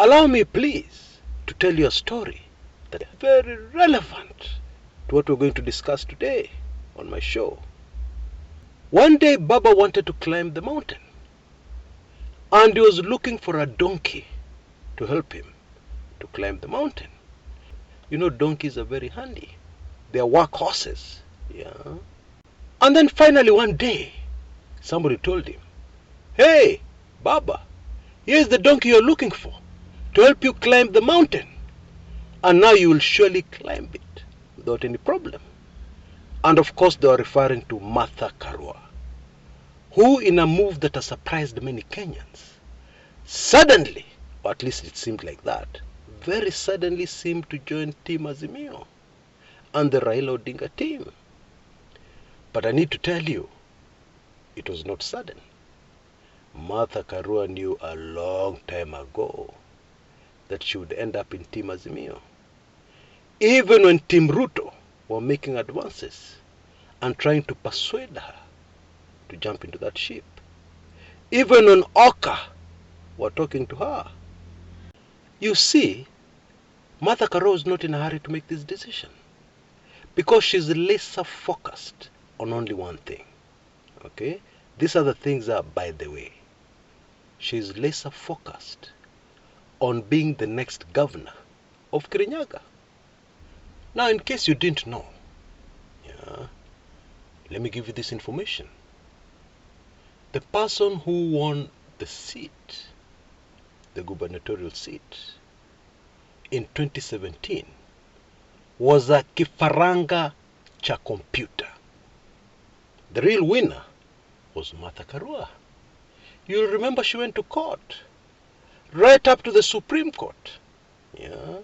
Allow me, please, to tell you a story that is very relevant to what we're going to discuss today on my show. One day, Baba wanted to climb the mountain, and he was looking for a donkey to help him to climb the mountain. You know, donkeys are very handy. They are workhorses. Yeah. And then finally one day, somebody told him, "Hey, Baba, here's the donkey you're looking for to help you climb the mountain. And now you will surely climb it without any problem." And of course they were referring to Martha Karua, who in a move that has surprised many Kenyans, suddenly, or at least it seemed like that, very suddenly seemed to join Team Azimio and the Raila Odinga team. But I need to tell you, it was not sudden. Martha Karua knew a long time ago that she would end up in Team Azimio. Even when Team Ruto were making advances and trying to persuade her to jump into that ship. Even when Oka were talking to her. You see, Martha Karua is not in a hurry to make this decision because she's laser focused on only one thing. Okay? These other things are by the way. She's laser focused on being the next governor of Kirinyaga. Now, in case you didn't know, let me give you this information. The person who won the seat, the gubernatorial seat, in 2017 was a kifaranga cha computer. The real winner was Martha Karua. You'll remember she went to court, right up to the Supreme Court. Yeah.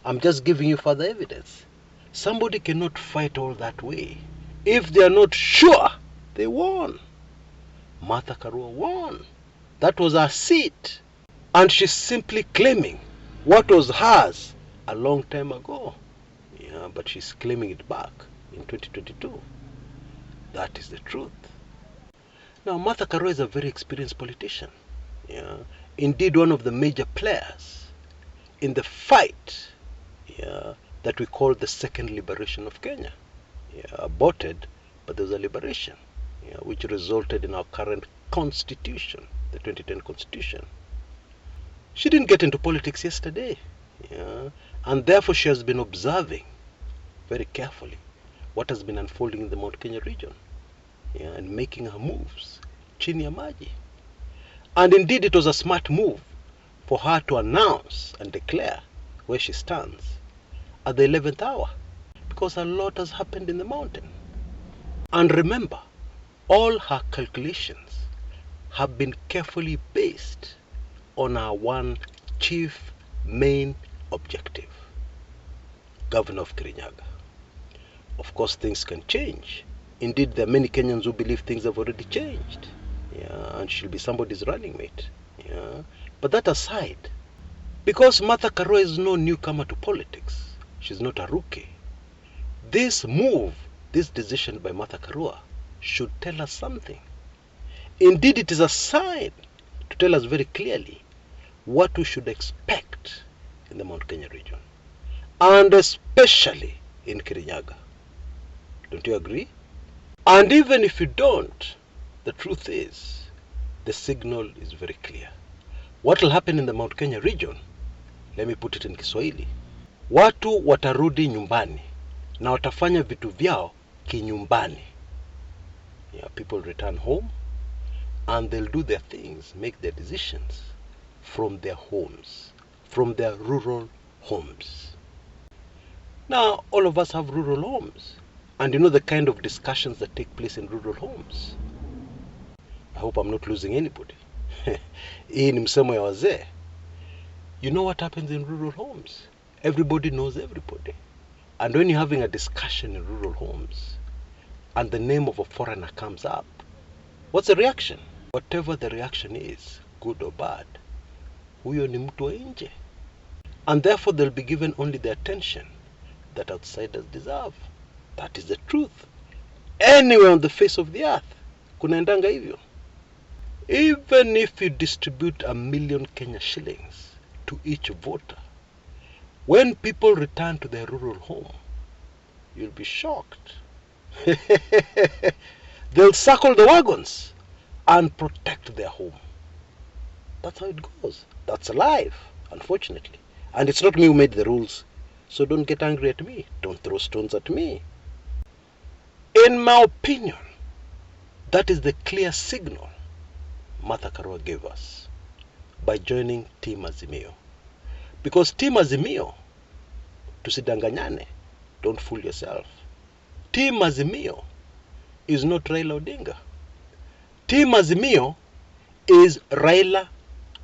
I'm just giving you further evidence. Somebody cannot fight all that way if they are not sure they won. Martha Karua won. That was her seat. And she's simply claiming what was hers a long time ago. Yeah, but she's claiming it back in 2022. That is the truth. Now, Martha Karua is a very experienced politician. Yeah. Indeed, one of the major players in the fight that we call the second liberation of Kenya. Aborted, but there was a liberation, which resulted in our current constitution, the 2010 constitution. She didn't get into politics yesterday, and therefore she has been observing very carefully what has been unfolding in the Mount Kenya region, and making her moves chini ya maji. And indeed it was a smart move for her to announce and declare where she stands at the 11th hour, because a lot has happened in the mountain. And remember, all her calculations have been carefully based on our one chief main objective, Governor of Kirinyaga. Of course, things can change. Indeed, there are many Kenyans who believe things have already changed, and she'll be somebody's running mate. But that aside, because Martha Karua is no newcomer to politics, she's not a rookie, this move, this decision by Martha Karua should tell us something. Indeed, it is a sign to tell us very clearly what we should expect in the Mount Kenya region, and especially in Kirinyaga. Don't you agree? And even if you don't, the truth is, the signal is very clear. What will happen in the Mount Kenya region, let me put it in Kiswahili. Watu watarudi nyumbani na watafanya vitu vyao kinyumbani. People return home and they'll do their things, make their decisions from their homes, from their rural homes. Now, all of us have rural homes, and you know the kind of discussions that take place in rural homes. I hope I'm not losing anybody. Hii ni msemo ya wazee. You know what happens in rural homes? Everybody knows everybody. And when you're having a discussion in rural homes and the name of a foreigner comes up, what's the reaction? Whatever the reaction is, good or bad, huyo ni mtu wa nje. And therefore they'll be given only the attention that outsiders deserve. That is the truth. Anywhere on the face of the earth, kunaendanga hivyo. Even if you distribute 1 million Kenya shillings to each voter, when people return to their rural home, you'll be shocked. They'll circle the wagons and protect their home. That's how it goes. That's life, unfortunately. And it's not me who made the rules. So don't get angry at me. Don't throw stones at me. In my opinion, that is the clear signal Martha Karua gave us by joining Team Azimio. Because Team Azimio, tusidanganyane, don't fool yourself. Team Azimio is not Raila Odinga. Team Azimio is Raila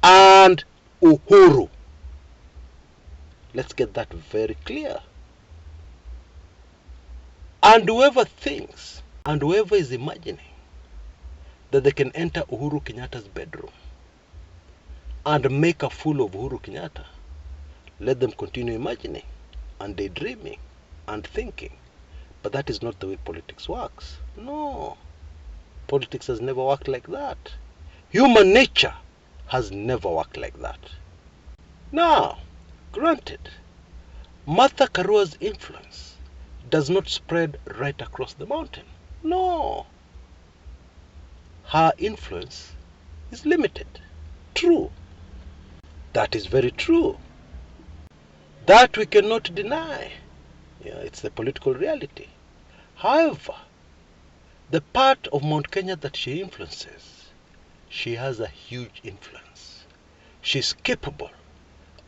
and Uhuru. Let's get that very clear. And whoever thinks and whoever is imagining that they can enter Uhuru Kenyatta's bedroom and make a fool of Uhuru Kenyatta, let them continue imagining and daydreaming and thinking. But that is not the way politics works. No. Politics has never worked like that. Human nature has never worked like that. Now, granted, Martha Karua's influence does not spread right across the mountain. No. Her influence is limited. True. That is very true. That we cannot deny. Yeah, it's the political reality. However, the part of Mount Kenya that she influences, she has a huge influence. She's capable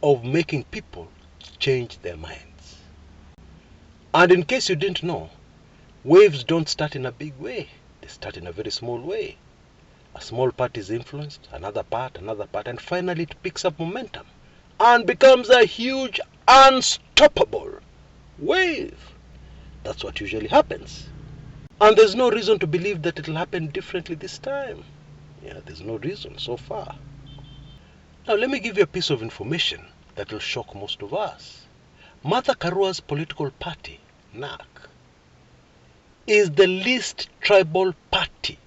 of making people change their minds. And in case you didn't know, waves don't start in a big way. They start in a very small way. A small part is influenced, another part, and finally it picks up momentum and becomes a huge, unstoppable wave. That's what usually happens. And there's no reason to believe that it'll happen differently this time. Yeah, there's no reason so far. Now let me give you a piece of information that will shock most of us. Martha Karua's political party, NAC, is the least tribal party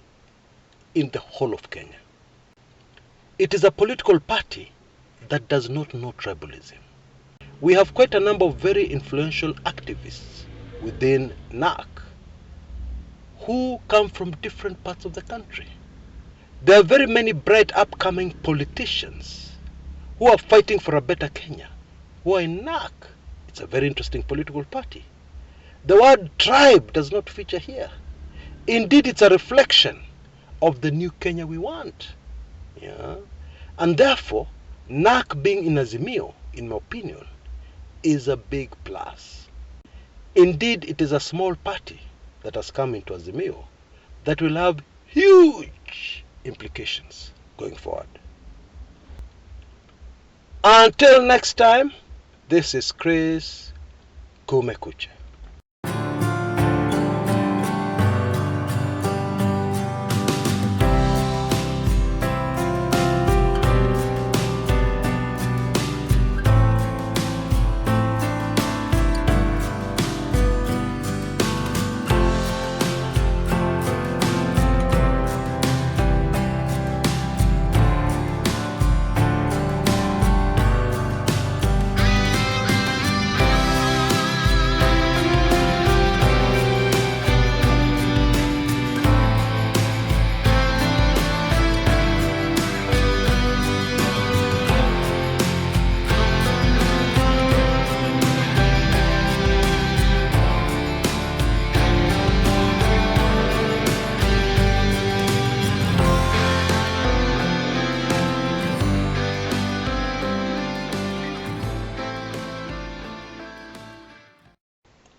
in the whole of Kenya. It is a political party that does not know tribalism. We have quite a number of very influential activists within NAC who come from different parts of the country. There are very many bright upcoming politicians who are fighting for a better Kenya, who are in NAC. It's a very interesting political party. The word tribe does not feature here. Indeed, it's a reflection of the new Kenya we want. Yeah? And therefore, NAC being in Azimio, in my opinion, is a big plus. Indeed, it is a small party that has come into Azimio that will have huge implications going forward. Until next time, this is Chris Kumekucha.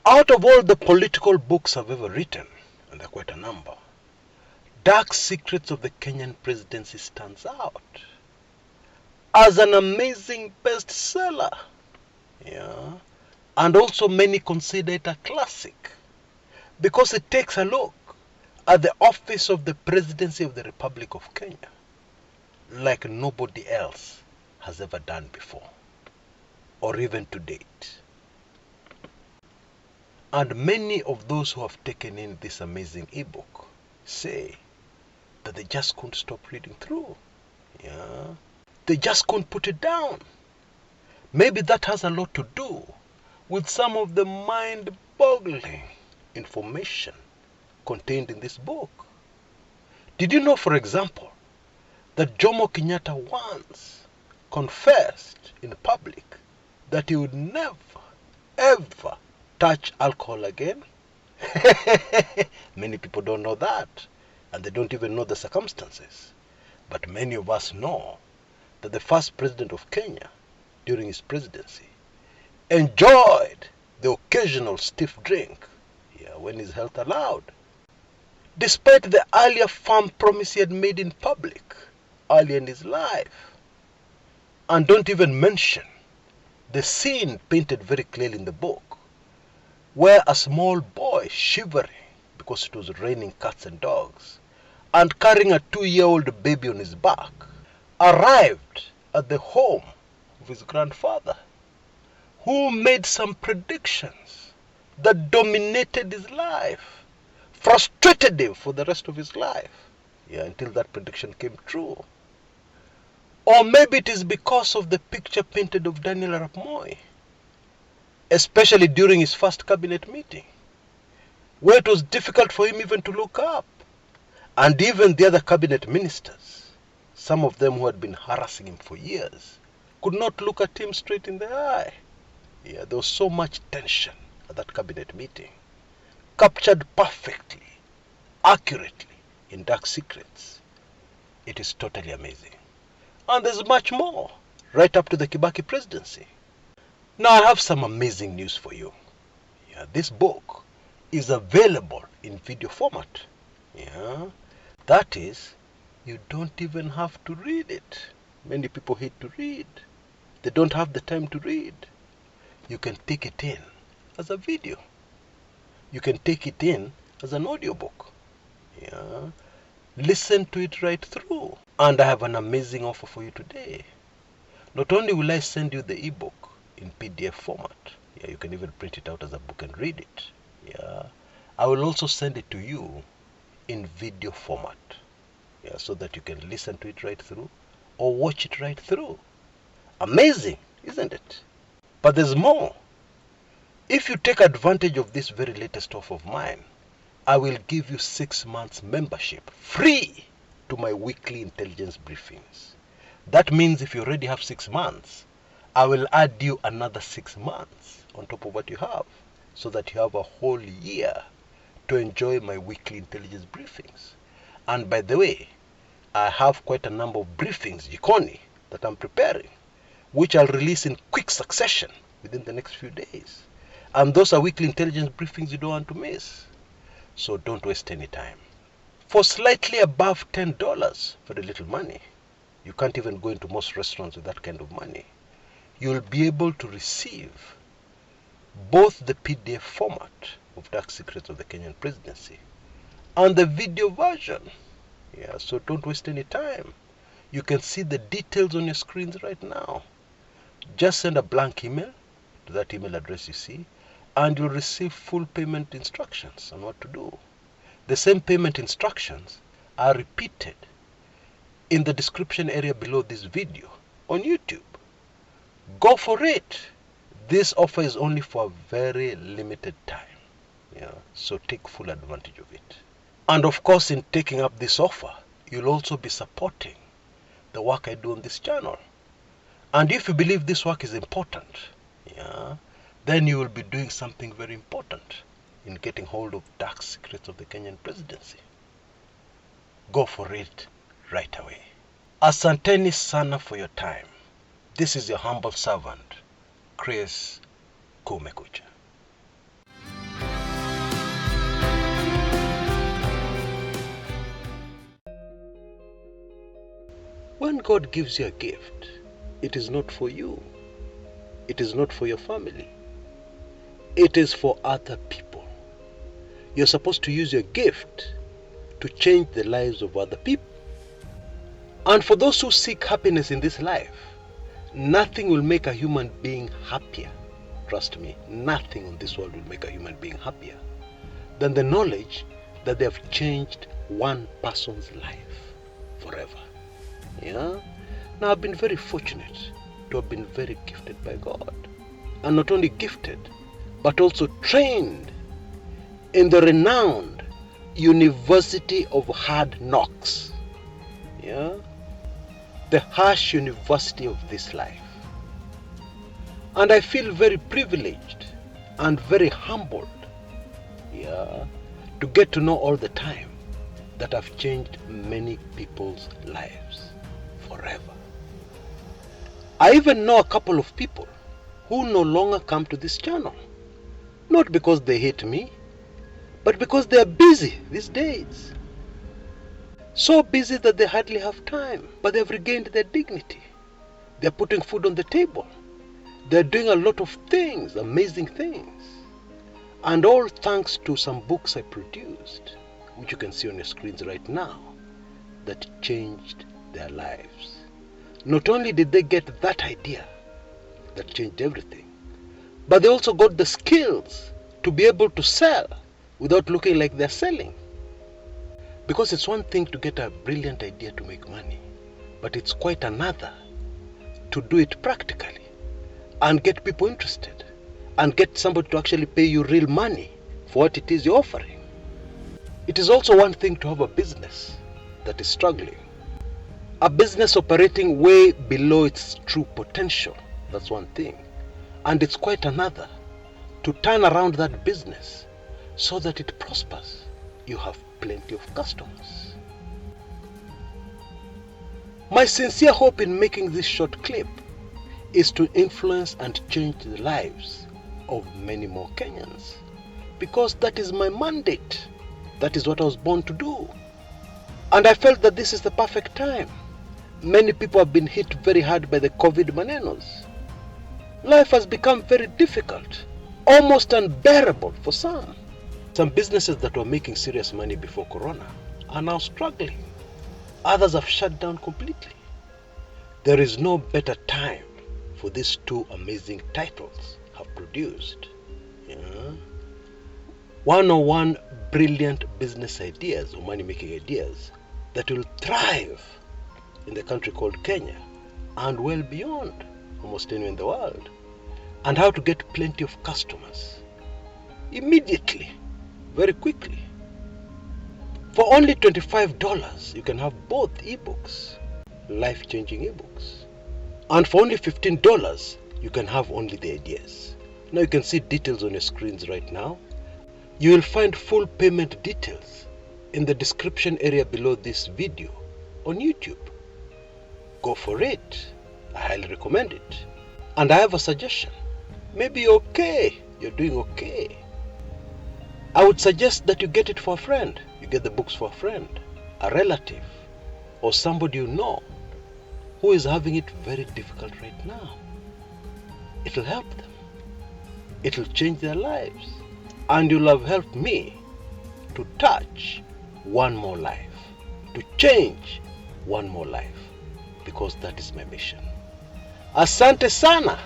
Out of all the political books I've ever written, and there are quite a number, Dark Secrets of the Kenyan Presidency stands out. as an amazing bestseller. Yeah. And also many consider it a classic because it takes a look at the office of the Presidency of the Republic of Kenya like nobody else has ever done before, or even to date. And many of those who have taken in this amazing ebook say that they just couldn't stop reading through. Yeah. They just couldn't put it down. Maybe that has a lot to do with some of the mind-boggling information contained in this book. Did you know, for example, that Jomo Kenyatta once confessed in public that he would never, ever touch alcohol again? Many people don't know that, and they don't even know the circumstances. But many of us know that the first president of Kenya, during his presidency, enjoyed the occasional stiff drink, when his health allowed, despite the earlier firm promise he had made in public earlier in his life. And don't even mention the scene painted very clearly in the book, where a small boy shivering because it was raining cats and dogs and carrying a 2-year-old baby on his back arrived at the home of his grandfather, who made some predictions that dominated his life, frustrated him for the rest of his life, until that prediction came true. Or maybe it is because of the picture painted of Daniel Arap Moi, especially during his first cabinet meeting, where it was difficult for him even to look up. And even the other cabinet ministers, some of them who had been harassing him for years, could not look at him straight in the eye. There was so much tension at that cabinet meeting, captured perfectly, accurately in Dark Secrets. It is totally amazing. And there's much more, right up to the Kibaki presidency. Now I have some amazing news for you. This book is available in video format. That is, you don't even have to read it. Many people hate to read. They don't have the time to read. You can take it in as a video. You can take it in as an audiobook. Listen to it right through. And I have an amazing offer for you today. Not only will I send you the ebook in PDF format, you can even print it out as a book and read it. I will also send it to you in video format, so that you can listen to it right through or watch it right through. Amazing, isn't it? But there's more. If you take advantage of this very latest offer of mine, I will give you 6 months membership free to my weekly intelligence briefings. That means if you already have 6 months, I will add you another 6 months on top of what you have, so that you have a whole year to enjoy my weekly intelligence briefings. And by the way, I have quite a number of briefings, Jikoni, that I'm preparing, which I'll release in quick succession within the next few days. And those are weekly intelligence briefings you don't want to miss. So don't waste any time. For slightly above $10, very little money, you can't even go into most restaurants with that kind of money, you'll be able to receive both the PDF format of Dark Secrets of the Kenyan Presidency and the video version. So don't waste any time. You can see the details on your screens right now. Just send a blank email to that email address you see, and you'll receive full payment instructions on what to do. The same payment instructions are repeated in the description area below this video on YouTube. Go for it. This offer is only for a very limited time. So take full advantage of it. And of course, in taking up this offer, you'll also be supporting the work I do on this channel. And if you believe this work is important, then you will be doing something very important in getting hold of Dark Secrets of the Kenyan Presidency. Go for it right away. Asanteni sana for your time. This is your humble servant, Chris Kumekucha. When God gives you a gift, it is not for you. It is not for your family. It is for other people. You're supposed to use your gift to change the lives of other people. And for those who seek happiness in this life, nothing will make a human being happier. Trust me, nothing in this world will make a human being happier than the knowledge that they have changed one person's life forever. Yeah? Now, I've been very fortunate to have been very gifted by God. And not only gifted, but also trained in the renowned University of Hard Knocks. Yeah? The harsh university of this life. And I feel very privileged and very humbled, to get to know all the time that I've changed many people's lives forever. I even know a couple of people who no longer come to this channel. Not because they hate me, but because they are busy these days. So busy that they hardly have time, but they have regained their dignity. They are putting food on the table. They are doing a lot of things, amazing things. And all thanks to some books I produced, which you can see on your screens right now, that changed their lives. Not only did they get that idea that changed everything, but they also got the skills to be able to sell without looking like they're selling. Because it's one thing to get a brilliant idea to make money, but it's quite another to do it practically and get people interested and get somebody to actually pay you real money for what it is you're offering. It is also one thing to have a business that is struggling, a business operating way below its true potential. That's one thing. And it's quite another to turn around that business so that it prospers. You have plenty of customers. My sincere hope in making this short clip is to influence and change the lives of many more Kenyans, because that is my mandate. That is what I was born to do. And I felt that this is the perfect time. Many people have been hit very hard by the COVID manenos. Life has become very difficult, almost unbearable for some. Some businesses that were making serious money before Corona are now struggling. Others have shut down completely. There is no better time for these two amazing titles have produced. 101 brilliant business ideas or money-making ideas that will thrive in the country called Kenya and well beyond, almost anywhere in the world. And how to get plenty of customers immediately, very quickly. For only $25, you can have both ebooks, life-changing ebooks. And for only $15, you can have only the ideas. Now you can see details on your screens right now. You will find full payment details in the description area below this video on YouTube. Go for it. I highly recommend it. And I have a suggestion. Maybe you're okay. You're doing okay. I would suggest that you get it for a friend. You get the books for a friend, a relative, or somebody you know who is having it very difficult right now. It'll help them. It'll change their lives. And you'll have helped me to touch one more life, to change one more life, because that is my mission. Asante sana.